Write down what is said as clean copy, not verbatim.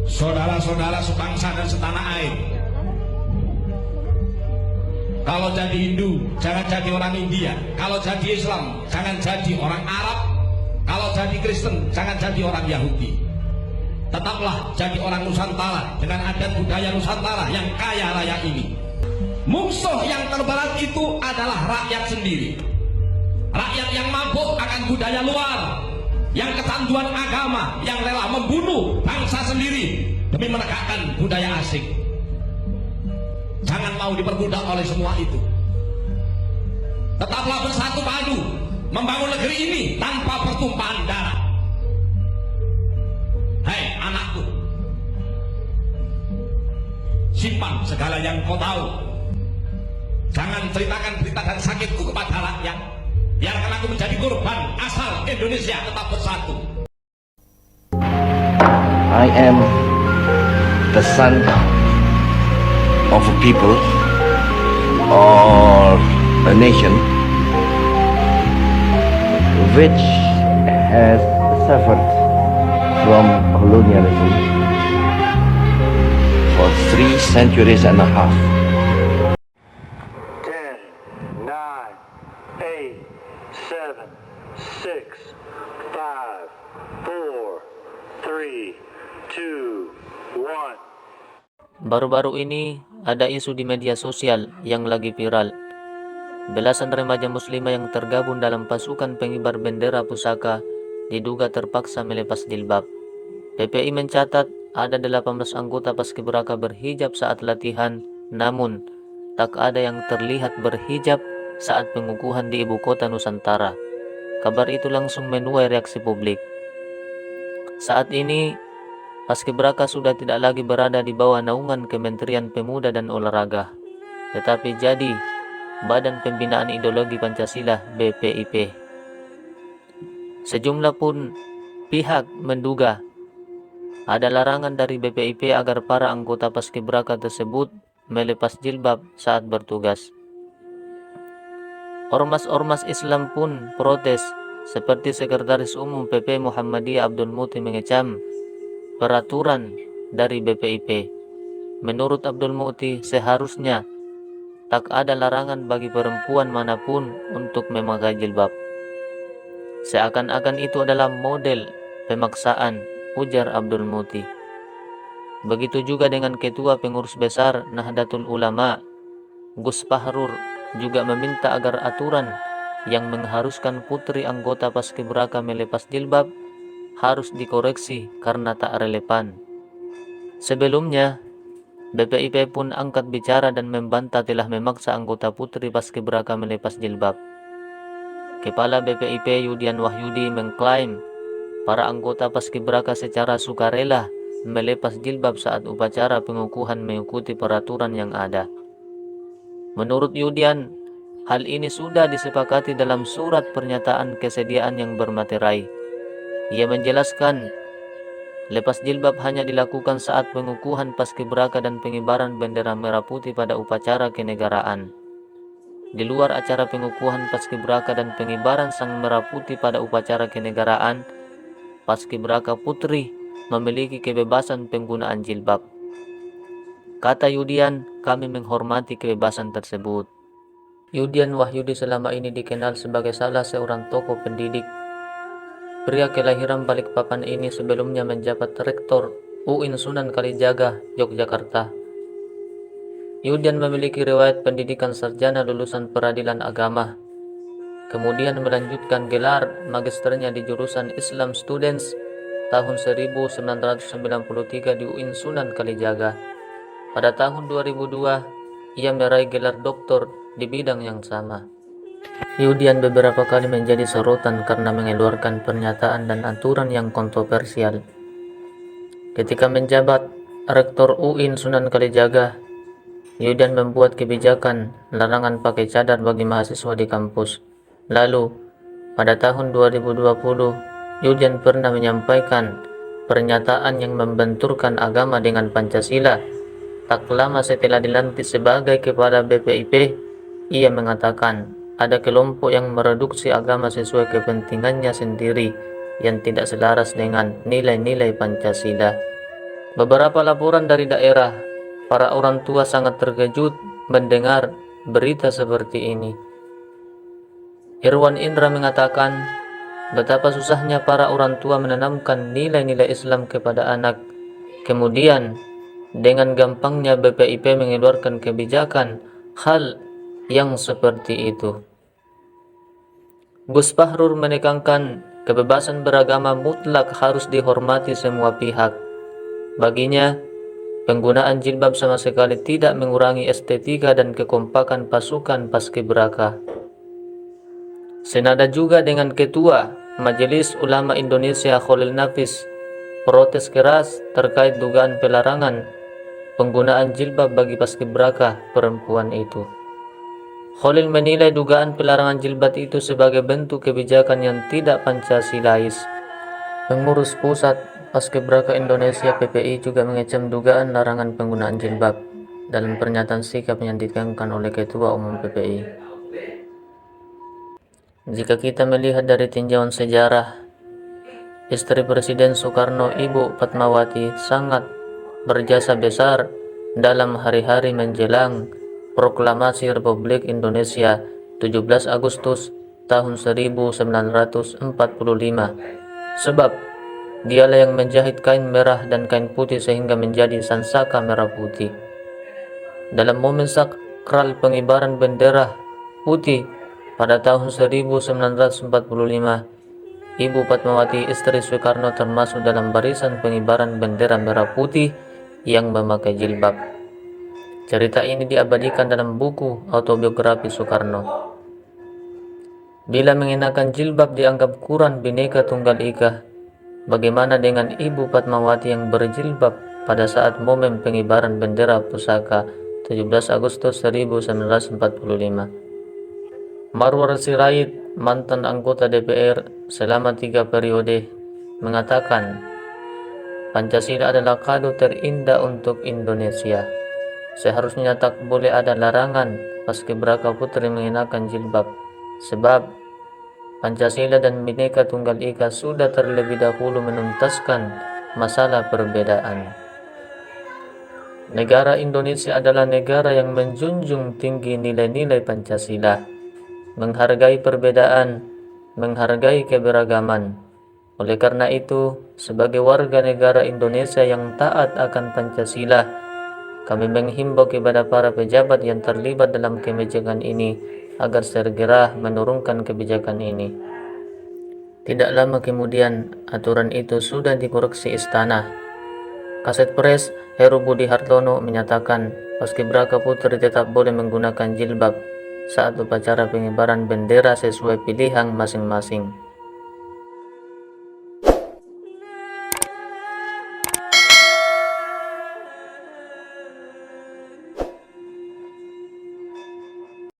Saudara-saudara sebangsa dan setanah air, kalau jadi Hindu jangan jadi orang India, kalau jadi Islam jangan jadi orang Arab, kalau jadi Kristen jangan jadi orang Yahudi. Tetaplah jadi orang Nusantara dengan adat budaya Nusantara yang kaya raya ini. Musuh yang terberat itu adalah rakyat sendiri. Rakyat yang mabuk akan budaya luar, yang kecanduan agama, yang rela membunuh bangsa sendiri demi menegakkan budaya asing. Jangan mau diperbudak oleh semua itu. Tetaplah bersatu padu membangun negeri ini tanpa pertumpahan darah. Hei anakku, simpan segala yang kau tahu. Jangan ceritakan berita dan sakitku kepada rakyat. Biarkan aku menjadi korban asal Indonesia tetap bersatu. I am the son of a people or a nation which has suffered from colonialism for 3 centuries and a half. 10, 9, 8, 7, 6, 5, 4, 3, 2, 1. Baru-baru ini ada isu di media sosial yang lagi viral. Belasan remaja muslimah yang tergabung dalam pasukan pengibar bendera pusaka diduga terpaksa melepas jilbab. PPI mencatat ada 18 anggota paskibraka berhijab saat latihan, namun tak ada yang terlihat berhijab saat pengukuhan di ibu kota Nusantara. Kabar itu langsung menuai reaksi publik. Saat ini paskibraka sudah tidak lagi berada di bawah naungan Kementerian Pemuda dan Olahraga, tetapi jadi Badan Pembinaan Ideologi Pancasila (BPIP). Sejumlah pun pihak menduga ada larangan dari BPIP agar para anggota paskibraka tersebut melepas jilbab saat bertugas. Ormas-ormas Islam pun protes, seperti Sekretaris Umum PP Muhammadiyah Abdul Muti mengecam peraturan dari BPIP. Menurut Abdul Muti, seharusnya tak ada larangan bagi perempuan manapun untuk memakai jilbab. Seakan-akan itu adalah model pemaksaan, ujar Abdul Muti. Begitu juga dengan Ketua Pengurus Besar Nahdlatul Ulama, Gus Pahrur, juga meminta agar aturan yang mengharuskan putri anggota paskibraka melepas jilbab harus dikoreksi karena tak relevan. Sebelumnya, BPIP pun angkat bicara dan membantah telah memaksa anggota putri paskibraka melepas jilbab. Kepala BPIP Yudian Wahyudi mengklaim para anggota paskibraka secara sukarela melepas jilbab saat upacara pengukuhan mengikuti peraturan yang ada. Menurut Yudian, hal ini sudah disepakati dalam surat pernyataan kesediaan yang bermaterai. Ia menjelaskan, lepas jilbab hanya dilakukan saat pengukuhan paskibraka dan pengibaran bendera merah putih pada upacara kenegaraan. Di luar acara pengukuhan paskibraka dan pengibaran sang merah putih pada upacara kenegaraan, paskibraka putri memiliki kebebasan penggunaan jilbab. Kata Yudian, kami menghormati kebebasan tersebut. Yudian Wahyudi selama ini dikenal sebagai salah seorang tokoh pendidik. Pria kelahiran Balikpapan ini sebelumnya menjabat Rektor UIN Sunan Kalijaga, Yogyakarta. Yudian memiliki riwayat pendidikan sarjana lulusan peradilan agama. Kemudian melanjutkan gelar magisternya di jurusan Islam Students tahun 1993 di UIN Sunan Kalijaga. Pada tahun 2002, ia meraih gelar doktor di bidang yang sama. Yudian beberapa kali menjadi sorotan karena mengeluarkan pernyataan dan aturan yang kontroversial. Ketika menjabat Rektor UIN Sunan Kalijaga, Yudian membuat kebijakan larangan pakai cadar bagi mahasiswa di kampus. Lalu, pada tahun 2020, Yudian pernah menyampaikan pernyataan yang membenturkan agama dengan Pancasila. Tak lama setelah dilantik sebagai kepala BPIP, ia mengatakan ada kelompok yang mereduksi agama sesuai kepentingannya sendiri yang tidak selaras dengan nilai-nilai Pancasila. Beberapa laporan dari daerah, para orang tua sangat terkejut mendengar berita seperti ini. Irwan Indra mengatakan betapa susahnya para orang tua menanamkan nilai-nilai Islam kepada anak. Kemudian, dengan gampangnya BPIP mengeluarkan kebijakan hal yang seperti itu. Gus Fahrur menekankan kebebasan beragama mutlak harus dihormati semua pihak. Baginya, penggunaan jilbab sama sekali tidak mengurangi estetika dan kekompakan pasukan Paskibraka. Senada juga dengan Ketua Majelis Ulama Indonesia Khalil Nafis protes keras terkait dugaan pelarangan penggunaan jilbab bagi Paskibraka perempuan itu. Khalil menilai dugaan pelarangan jilbab itu sebagai bentuk kebijakan yang tidak Pancasilais. Pengurus pusat Paskibraka Indonesia PPI juga mengecam dugaan larangan penggunaan jilbab dalam pernyataan sikap yang ditekankan oleh Ketua Umum PPI. Jika kita melihat dari tinjauan sejarah, istri Presiden Soekarno, Ibu Fatmawati, sangat berjasa besar dalam hari-hari menjelang Proklamasi Republik Indonesia 17 Agustus tahun 1945. Sebab dialah yang menjahit kain merah dan kain putih sehingga menjadi sansaka merah putih. Dalam momen sakral pengibaran bendera putih pada tahun 1945, Ibu Fatmawati, istri Soekarno, termasuk dalam barisan pengibaran bendera merah putih yang memakai jilbab. Cerita ini diabadikan dalam buku autobiografi Soekarno. Bila mengenakan jilbab dianggap kurang Bhinneka Tunggal Ika, bagaimana dengan Ibu Fatmawati yang berjilbab pada saat momen pengibaran bendera pusaka 17 Agustus 1945? Marwar Sirait, mantan anggota DPR selama 3 periode, mengatakan Pancasila adalah kado terindah untuk Indonesia. Seharusnya tak boleh ada larangan Paskibraka putri mengenakan jilbab, sebab Pancasila dan Bhinneka Tunggal Ika sudah terlebih dahulu menuntaskan masalah perbedaan. Negara Indonesia adalah negara yang menjunjung tinggi nilai-nilai Pancasila, menghargai perbedaan, menghargai keberagaman. Oleh karena itu, sebagai warga negara Indonesia yang taat akan Pancasila, kami menghimbau kepada para pejabat yang terlibat dalam kebijakan ini agar segera menurunkan kebijakan ini. Tidak lama kemudian, aturan itu sudah dikoreksi istana. Kaset Pres Heru Budi Hartono menyatakan Paskibraka putri tetap boleh menggunakan jilbab saat upacara pengibaran bendera sesuai pilihan masing-masing.